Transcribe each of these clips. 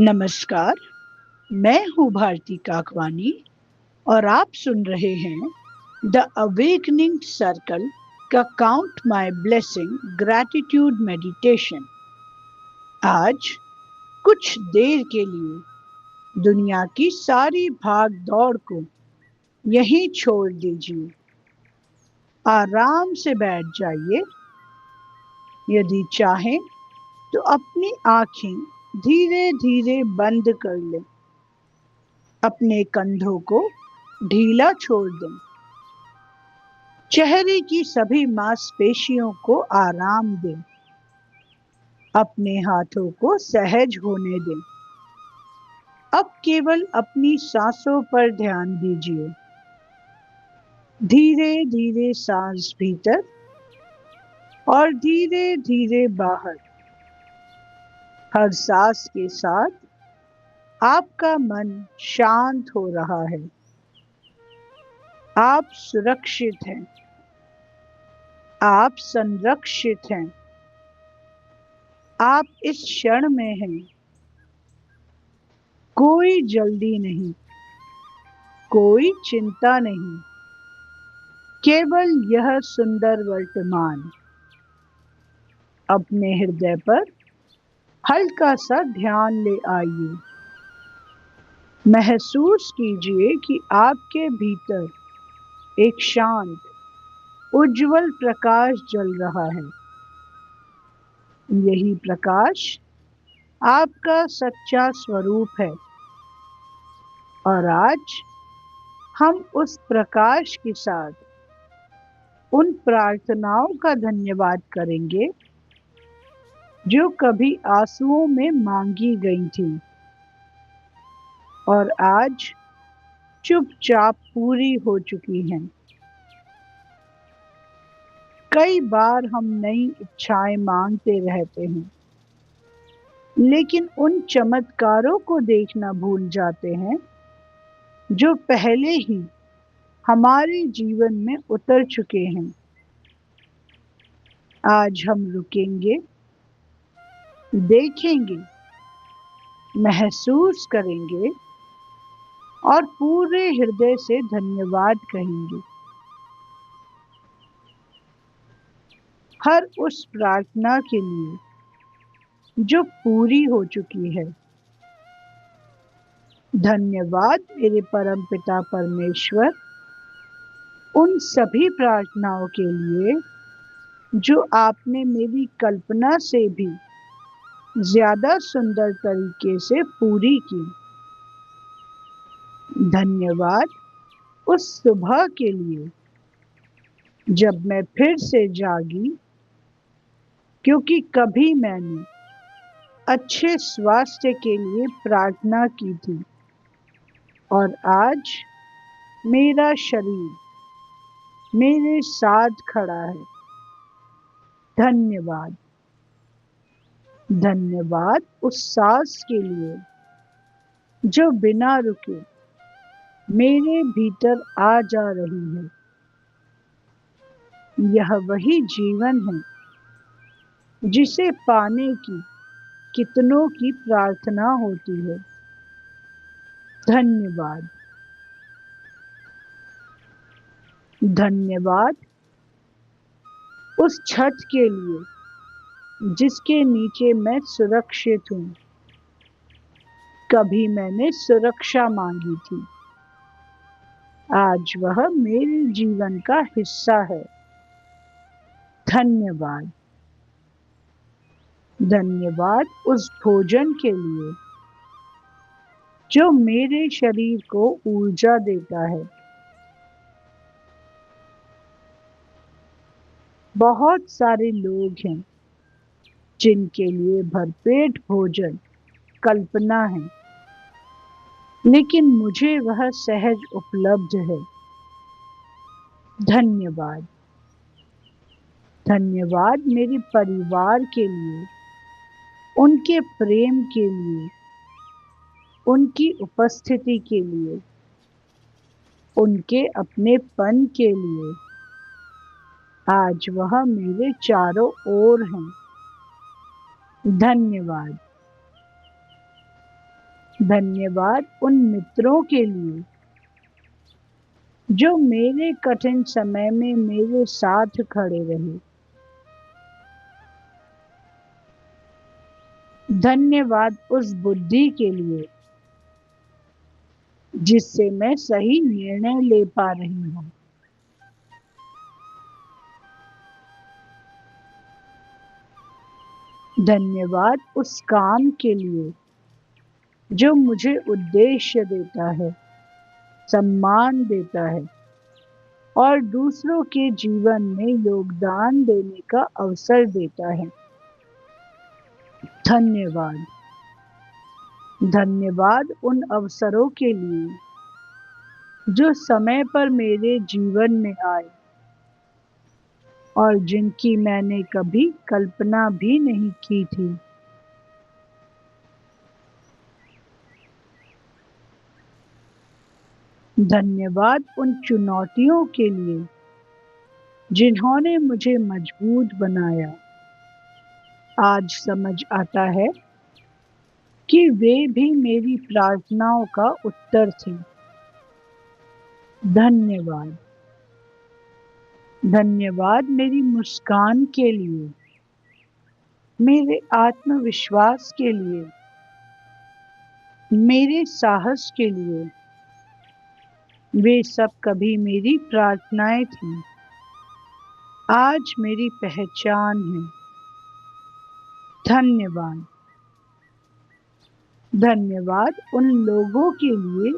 नमस्कार, मैं हूँ भारती काकवानी और आप सुन रहे हैं द अवेकनिंग सर्कल का count my blessing gratitude meditation. आज कुछ देर के लिए दुनिया की सारी भाग दौड़ को यहीं छोड़ दीजिए। आराम से बैठ जाइए। यदि चाहें तो अपनी आंखें धीरे धीरे बंद कर लें। अपने कंधों को ढीला छोड़ दें। चेहरे की सभी मांसपेशियों को आराम दें। अपने हाथों को सहज होने दें। अब केवल अपनी सांसों पर ध्यान दीजिए। धीरे धीरे सांस भीतर और धीरे धीरे बाहर। हर सांस के साथ आपका मन शांत हो रहा है। आप सुरक्षित हैं। आप संरक्षित हैं। आप इस क्षण में हैं। कोई जल्दी नहीं, कोई चिंता नहीं, केवल यह सुंदर वर्तमान। अपने हृदय पर हल्का सा ध्यान ले आइए। महसूस कीजिए कि आपके भीतर एक शांत, उज्जवल प्रकाश जल रहा है। यही प्रकाश आपका सच्चा स्वरूप है। और आज हम उस प्रकाश के साथ उन प्रार्थनाओं का धन्यवाद करेंगे जो कभी आंसुओं में मांगी गई थी और आज चुपचाप पूरी हो चुकी हैं। कई बार हम नई इच्छाएं मांगते रहते हैं, लेकिन उन चमत्कारों को देखना भूल जाते हैं जो पहले ही हमारे जीवन में उतर चुके हैं। आज हम रुकेंगे, देखेंगे, महसूस करेंगे और पूरे हृदय से धन्यवाद कहेंगे। हर उस प्रार्थना के लिए जो पूरी हो चुकी है। धन्यवाद मेरे परमपिता परमेश्वर, उन सभी प्रार्थनाओं के लिए जो आपने मेरी कल्पना से भी ज्यादा सुंदर तरीके से पूरी की। धन्यवाद उस सुबह के लिए जब मैं फिर से जागी, क्योंकि कभी मैंने अच्छे स्वास्थ्य के लिए प्रार्थना की थी और आज मेरा शरीर मेरे साथ खड़ा है। धन्यवाद। धन्यवाद उस सांस के लिए जो बिना रुके मेरे भीतर आ जा रही है। यह वही जीवन है जिसे पाने की कितनों की प्रार्थना होती है। धन्यवाद। धन्यवाद उस छत के लिए जिसके नीचे मैं सुरक्षित हूँ। कभी मैंने सुरक्षा मांगी थी, आज वह मेरे जीवन का हिस्सा है। धन्यवाद। धन्यवाद उस भोजन के लिए जो मेरे शरीर को ऊर्जा देता है। बहुत सारे लोग हैं जिनके लिए भरपेट भोजन कल्पना है, लेकिन मुझे वह सहज उपलब्ध है। धन्यवाद। धन्यवाद मेरे परिवार के लिए, उनके प्रेम के लिए, उनकी उपस्थिति के लिए, उनके अपनेपन के लिए। आज वह मेरे चारों ओर हैं। धन्यवाद। धन्यवाद उन मित्रों के लिए जो मेरे कठिन समय में मेरे साथ खड़े रहे। धन्यवाद उस बुद्धि के लिए जिससे मैं सही निर्णय ले पा रही हूँ। धन्यवाद उस काम के लिए जो मुझे उद्देश्य देता है, सम्मान देता है और दूसरों के जीवन में योगदान देने का अवसर देता है। धन्यवाद। धन्यवाद उन अवसरों के लिए जो समय पर मेरे जीवन में आए और जिनकी मैंने कभी कल्पना भी नहीं की थी। धन्यवाद उन चुनौतियों के लिए जिन्होंने मुझे मजबूत बनाया। आज समझ आता है कि वे भी मेरी प्रार्थनाओं का उत्तर थे। धन्यवाद। धन्यवाद मेरी मुस्कान के लिए, मेरे आत्मविश्वास के लिए, मेरे साहस के लिए। वे सब कभी मेरी प्रार्थनाएं थीं, आज मेरी पहचान है। धन्यवाद। धन्यवाद उन लोगों के लिए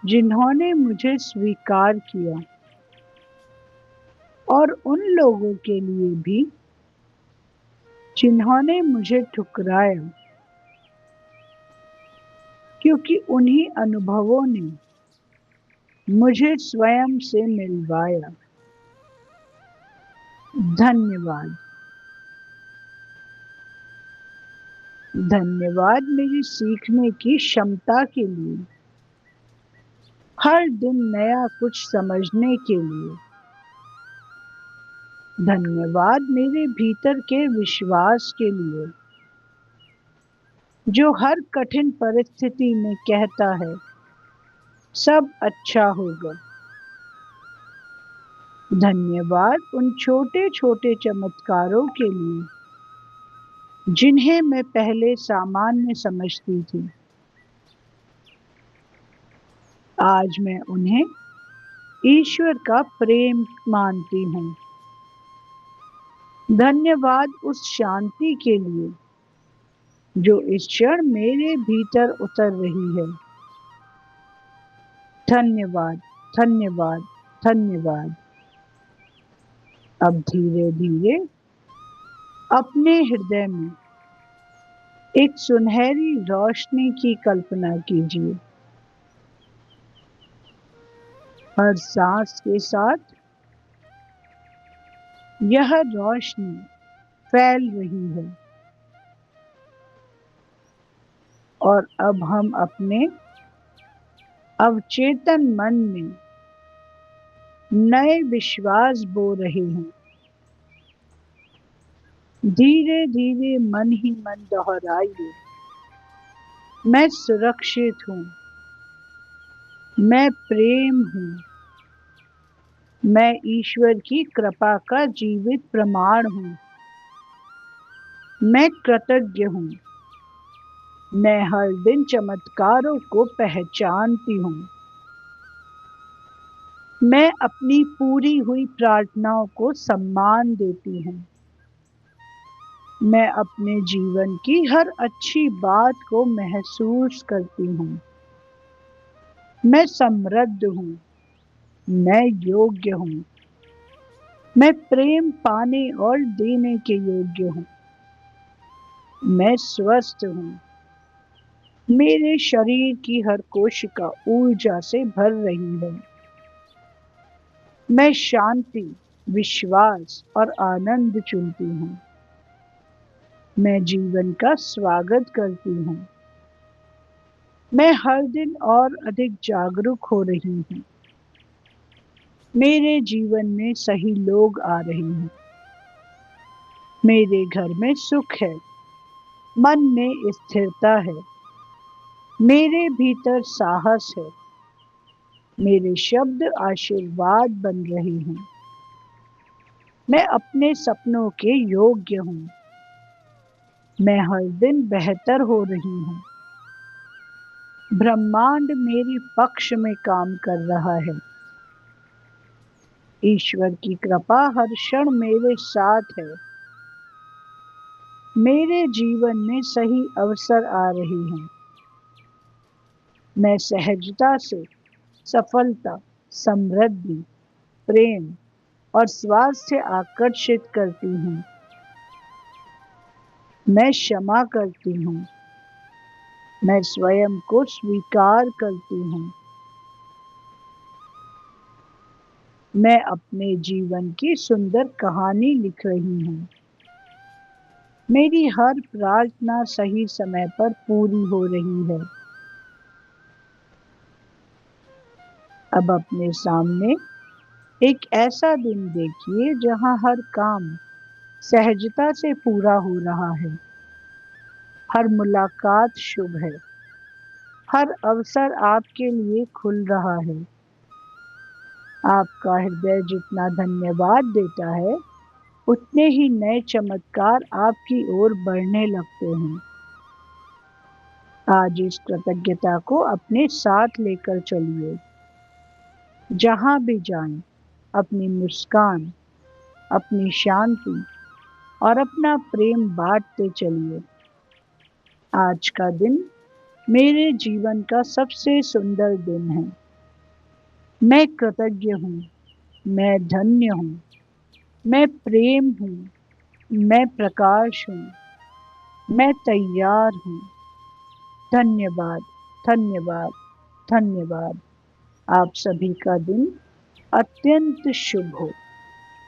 जिन्होंने मुझे स्वीकार किया और उन लोगों के लिए भी जिन्होंने मुझे ठुकराया, क्योंकि उन्हीं अनुभवों ने मुझे स्वयं से मिलवाया। धन्यवाद। धन्यवाद मेरी सीखने की क्षमता के लिए, हर दिन नया कुछ समझने के लिए। धन्यवाद मेरे भीतर के विश्वास के लिए जो हर कठिन परिस्थिति में कहता है सब अच्छा होगा। धन्यवाद उन छोटे छोटे चमत्कारों के लिए जिन्हें मैं पहले सामान्य समझती थी। आज मैं उन्हें ईश्वर का प्रेम मानती हूँ। धन्यवाद उस शांति के लिए जो इस क्षण मेरे भीतर उतर रही है। धन्यवाद, धन्यवाद, धन्यवाद। अब धीरे धीरे अपने हृदय में एक सुनहरी रोशनी की कल्पना कीजिए। हर सांस के साथ यह रोशनी फैल रही है और अब हम अपने अवचेतन मन में नए विश्वास बो रहे हैं। धीरे धीरे मन ही मन दोहराइए, मैं सुरक्षित हूँ, मैं प्रेम हूँ, मैं ईश्वर की कृपा का जीवित प्रमाण हूँ, मैं कृतज्ञ हूँ, मैं हर दिन चमत्कारों को पहचानती हूँ, मैं अपनी पूरी हुई प्रार्थनाओं को सम्मान देती हूँ, मैं अपने जीवन की हर अच्छी बात को महसूस करती हूँ, मैं समृद्ध हूँ, मैं योग्य हूँ, मैं प्रेम पाने और देने के योग्य हूँ, मैं स्वस्थ हूँ, मेरे शरीर की हर कोशिका ऊर्जा से भर रही है, मैं शांति, विश्वास और आनंद चुनती हूँ, मैं जीवन का स्वागत करती हूँ, मैं हर दिन और अधिक जागरूक हो रही हूँ, मेरे जीवन में सही लोग आ रहे हैं, मेरे घर में सुख है, मन में स्थिरता है, मेरे भीतर साहस है, मेरे शब्द आशीर्वाद बन रहे हैं। मैं अपने सपनों के योग्य हूँ। मैं हर दिन बेहतर हो रही हूँ। ब्रह्मांड मेरे पक्ष में काम कर रहा है। ईश्वर की कृपा हर क्षण मेरे साथ है। मेरे जीवन में सही अवसर आ रहे हैं। मैं सहजता से सफलता, समृद्धि, प्रेम और स्वास्थ्य आकर्षित करती हूँ। मैं क्षमा करती हूँ। मैं स्वयं को स्वीकार करती हूँ। मैं अपने जीवन की सुंदर कहानी लिख रही हूँ। मेरी हर प्रार्थना सही समय पर पूरी हो रही है। अब अपने सामने एक ऐसा दिन देखिए जहाँ हर काम सहजता से पूरा हो रहा है। हर मुलाकात शुभ है। हर अवसर आपके लिए खुल रहा है। आपका हृदय जितना धन्यवाद देता है, उतने ही नए चमत्कार आपकी ओर बढ़ने लगते हैं। आज इस कृतज्ञता को अपने साथ लेकर चलिए। जहां भी जाएं, अपनी मुस्कान, अपनी शांति और अपना प्रेम बांटते चलिए। आज का दिन मेरे जीवन का सबसे सुंदर दिन है। मैं कृतज्ञ हूँ। मैं धन्य हूँ। मैं प्रेम हूँ। मैं प्रकाश हूँ। मैं तैयार हूँ। धन्यवाद, धन्यवाद, धन्यवाद। आप सभी का दिन अत्यंत शुभ हो।